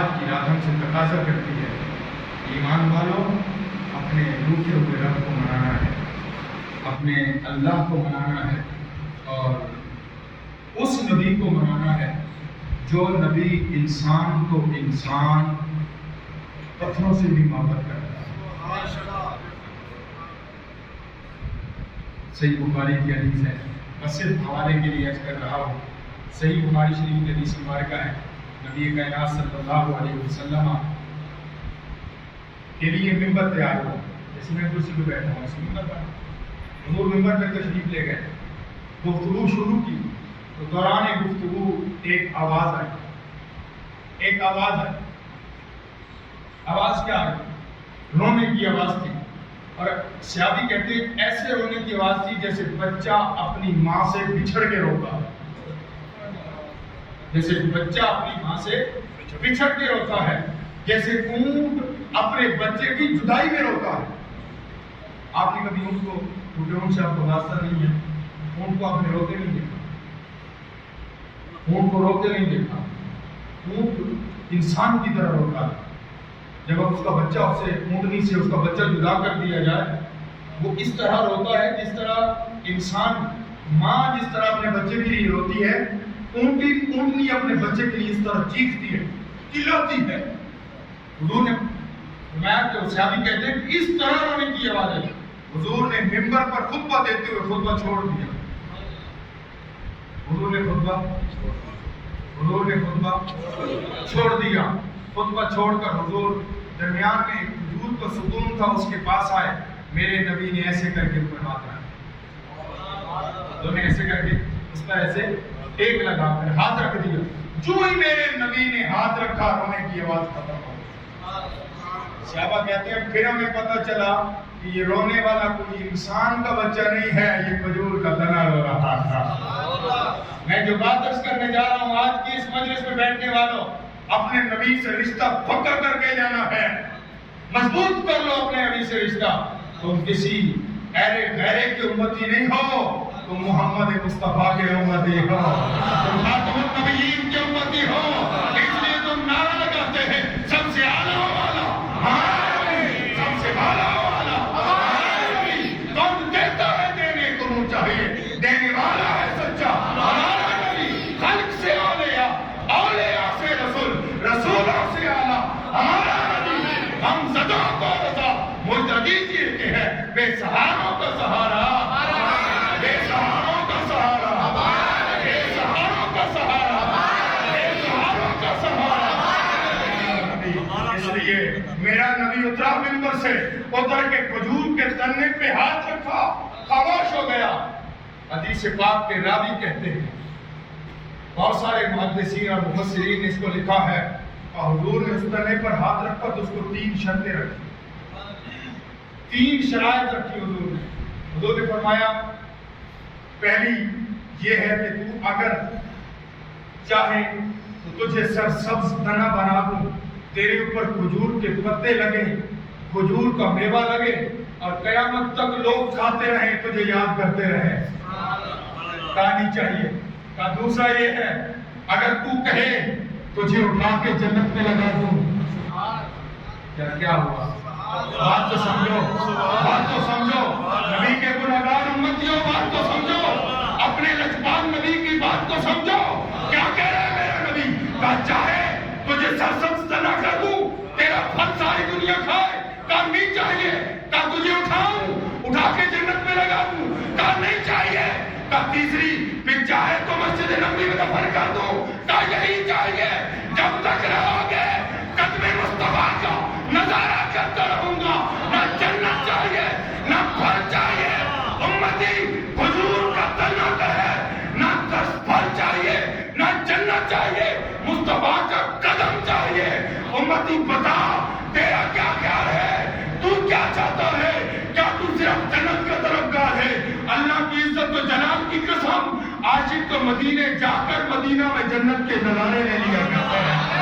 آج کی رات ہم سے تقاضا کرتی ہے، ایمان والوں اپنے روٹے ہوئے رب کو منانا ہے، اپنے اللہ کو منانا ہے، اور اس نبی کو منانا ہے جو نبی انسان کو انسان پتھروں سے بھی محبت کرتا ہے۔ صحیح بخاری کی حدیث ہے، بس صرف حوالے کے لیے عرض کر رہا ہوں۔ صحیح بخاری شریف کی حدیث مبارکہ ہے، نبی کائنات صلی اللہ علیہ وسلم کے لیے ممبر تیار ہو، جیسے میں کرسی پہ بیٹھا ہوں، اسی ممبر پر حضور ممبر پہ تشریف لے گئے، گفتگو شروع کی تو دوران گفتگو ایک آواز آئی، آواز کیا آئی؟ رونے کی آواز تھی، اور صحابی کہتے ہیں ایسے رونے کی آواز تھی جیسے بچہ اپنی ماں سے بچھڑ کے روتا ہے، جیسے بچہ اپنی ماں سے بچھڑ کے روتا ہے، جیسے اونٹ اپنے بچے کی جدائی میں روتا ہے۔ آپ نے کبھی اونٹ کو ٹوٹے اونٹ سے آپ کو واسطہ نہیں ہے، اونٹ کو آپ نے روتے نہیں دیکھا، اونٹ کو روتے نہیں دیکھا، اونٹ انسان کی طرح روتا ہے۔ جب اب اس کا بچہ اسے اونٹنی سے اس کا بچہ جدا کر دیا جائے، وہ اس طرح روتا ہے جس طرح انسان ماں جس طرح اپنے بچے کے لیے روتی ہے، اونٹنی اپنے بچے کے لیے اس طرح چیختی ہے، چلاتی ہے۔ حضور نے فرمایا کہ صحابی کہتے ہیں کہ اس طرح رونے کی آواز ہے۔ حضور نے ممبر پر خطبہ دیتے ہوئے خطبہ چھوڑ دیا، حضور نے خطبہ چھوڑ دیا، خطبہ چھوڑ کر حضور درمیان میں ایک کھجور کا ستون تھا، اس کے پاس آئے، میرے نبی نے ایسے کر کے اوپر ہاتھ رکھا، حضور نے ایسے کر کے اس پر ایسے ٹیک لگا کر ہاتھ رکھ دیا، جو ہی میرے نبی نے ہاتھ رکھا رونے کی آواز ختم ہو گئی۔ صحابہ کہتے ہیں پھر ہمیں پتہ چلا کہ یہ رونے والا کوئی انسان کا بچہ نہیں ہے، یہ کھجور کا تنا رو رہا تھا۔ میں جو بات عرض کرنے جا رہا ہوں، آج کی اس مجلس میں بیٹھنے والوں، اپنے نبی سے رشتہ پکا کر کے جانا ہے، مضبوط کر لو اپنے نبی سے رشتہ۔ تم کسی غیرے کی امتی نہیں ہو، تم محمد مصطفیٰ کے امتی ہو، تم خاتم النبیین کے امتی ہو، اس لیے تم نعرہ لگاتے ہیں سب سے اعلیٰ والا ہمارا نبی، سب سے اعلیٰ والا ہمارا نبی۔ کون دیتا ہے دینے کو منہ چاہیے، دینے والا ہے سچا ہمارا نبی۔ خلق سے اولیاء، اولیاء سے رسول، رسولوں سے اعلیٰ ہمارا نبی۔ ہم زدوں کو رضا مرتدی کے ہے، بے سہاروں کا سہارا، بے سہاروں کا سہارا، بے سہاروں کا سہارا، بے سہاروں کا سہارا۔ اس لیے میرا نبی اترا ممبر سے، اتر کے کھجور کے تنے پہ ہاتھ رکھا، خاموش ہو گیا۔ حدیث پاک کے راوی کہتے ہیں، بہت سارے محدثین اور مفسرین نے اس کو لکھا ہے، اور حضور نے اس تنے پر ہاتھ رکھا تو اس کو 3 شرطیں رکھی، 3 شرائط رکھی حضور نے۔ حضور نے فرمایا پہلی یہ ہے کہ تو اگر چاہے تو تجھے سرسبز تنا بنا دوں، تیرے اوپر کھجور کے پتے لگے، کھجور کا میوہ لگے، اور قیامت تک لوگ کھاتے رہیں، تجھے یاد کرتے رہیں، کہانی چاہیے۔ کا دوسرا یہ ہے اگر تو کہے تجھے اٹھا کے جنت میں لگا دوں، کیا ہوا؟ بات تو سمجھو، بات تو سمجھو، نبی کے گناہگار امتیوں بات تو سمجھو، اپنے لجپال نبی کی بات تو سمجھو۔ کیا کہہ رہا ہے میرا نبی؟ کہا چاہے تجھے سرسبز تنا کر دوں، تیرا پھل ساری دنیا کھائے، کہا نہیں چاہیے، کہا تجھے اٹھاؤں، اٹھا کے جنت میں لگا دوں، کہا نہیں چاہیے، کہا تیسری پھر چاہے تو مسجد نبوی میں دفن کر دوں، کہا یہی چاہیے، جب تک رہو گے قدم مصطفیٰ کا نظارہ کرتا رہوں گا۔ نہ جنت چاہیے، نہ پھل چاہیے، امتی حضور کا تنا ہے، نہ پھل چاہیے، نہ جنت چاہیے، مصطفیٰ کا قدم چاہیے۔ امتی بتا تیرا کیا خیال ہے، تو کیا چاہتا ہے؟ کیا تو صرف جنت کا طلبگار ہے؟ اللہ کی عزت و جلال کی قسم، عاشق تو مدینے جا کر مدینہ میں جنت کے نظارے لے لیا کرتا ہے۔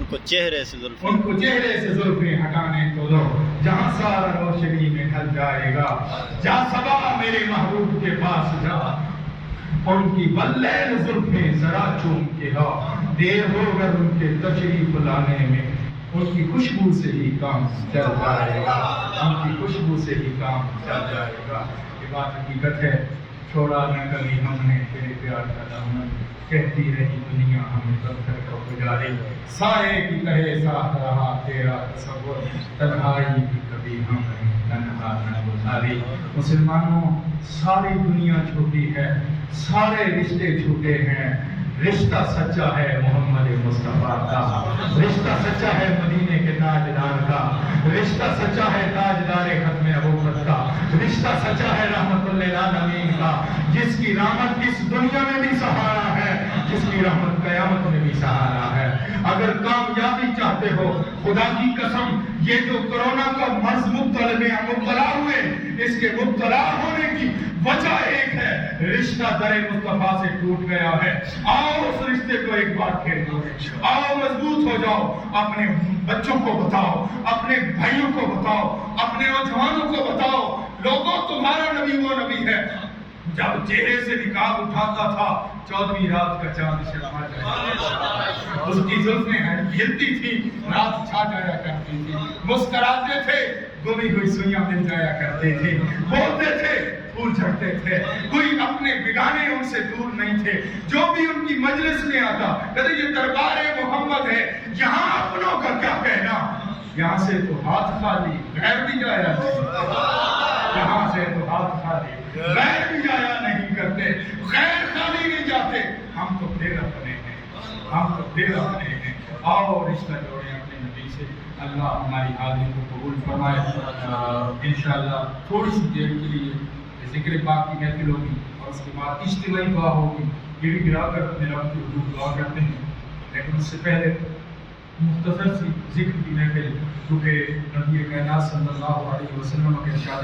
ان کو چہرے سے زلفیں ان کو چہرے سے زلفیں ہٹانے تو دو، جہاں سارا روشنی میں ڈھل جائے گا، جا صبا میرے محبوب کے پاس جا، ان کی بلیل زلفیں ذرا چوم کے لا، دیر ہو کر ان کے تشریف لانے میں، ان کی خوشبو سے ہی کام چل جائے گا، ان کی خوشبو سے ہی کام چل جائے گا۔ یہ بات حقیقت ہے، چھوڑا نہ کبھی ہم نے تیرے پیار کا دامن، کہتی رہی دنیا ہمیں پتھر کا پجاری، سائے کی طرح ساتھ رہا تیرا تصور، تنہائی بھی کبھی ہم نے تنہا نہ گزاری۔ مسلمانوں، ساری دنیا چھوٹی ہے، سارے رشتے چھوٹے ہیں، رشتہ سچا ہے محمد مصطفیٰ کا، رشتہ سچا ہے مدینے کے تاجدار کا، رشتہ سچا ہے تاجدار ختم نبوت کا، رشتہ سچا ہے رحمت للعالمین کا، جس کی رحمت اس دنیا میں بھی سہارا ہے، جس کی رحمت قیامت میں بھی سہارا ہے۔ اگر کامیابی چاہتے ہو، خدا کی قسم، یہ جو کرونا کا مرض مبتلا ہوئے، اس کے مبتلا ہونے کی وجہ ایک ہے، رشتہ در مصطفیٰ سے ٹوٹ گیا ہے۔ آؤ اس رشتے کو ایک بار پھر جوڑیں، آؤ مضبوط ہو جاؤ، اپنے بچوں کو بتاؤ، اپنے بھائیوں کو بتاؤ، اپنے نوجوانوں کو بتاؤ، لوگوں تمہارا نبی وہ نبی ہے جب چہرے سے نقاب اٹھاتا تھا 14ویں رات کا چاند شرما جایا، اس کی زلفیں ہلتی تھی، رات چھا جایا کرتی تھی، مسکراتے تھے، گمی ہوئی سوئیاں مل جایا کرتے تھے، بولتے تھے، پھول جھڑتے تھے، کوئی اپنے بگانے ان سے دور نہیں تھے، جو بھی ان کی مجلس میں آتا کہتے یہ دربار محمد ہے، یہاں اپنوں کا کیا کہنا، یہاں سے تو ہاتھ خالی، غیر بھی جایا نہیں، یہاں سے تو ہاتھ خالی، غیر بھی جایا نہیں کرتے، غیر خالی نہیں جاتے، ہم تو پھر اپنے ہیں، ہم تو پھر اپنے ہیں۔ آؤ رشتہ جوڑیں اپنے نبی سے، اللہ ہماری حاضری کو قبول فرمائے۔ انشاءاللہ تھوڑی سی دیر کے لیے ذکر پاک کی محفل ہوگی اور اس کے بعد اجتماعی دعا ہوگی، یہ بھی گرا کر اپنے رب کی حضور دعا کرتے ہیں، لیکن اس سے پہلے مختصر سی ذکر کی محفل، کیونکہ نبی کائنات صلی اللہ علیہ وسلم کے ارشاد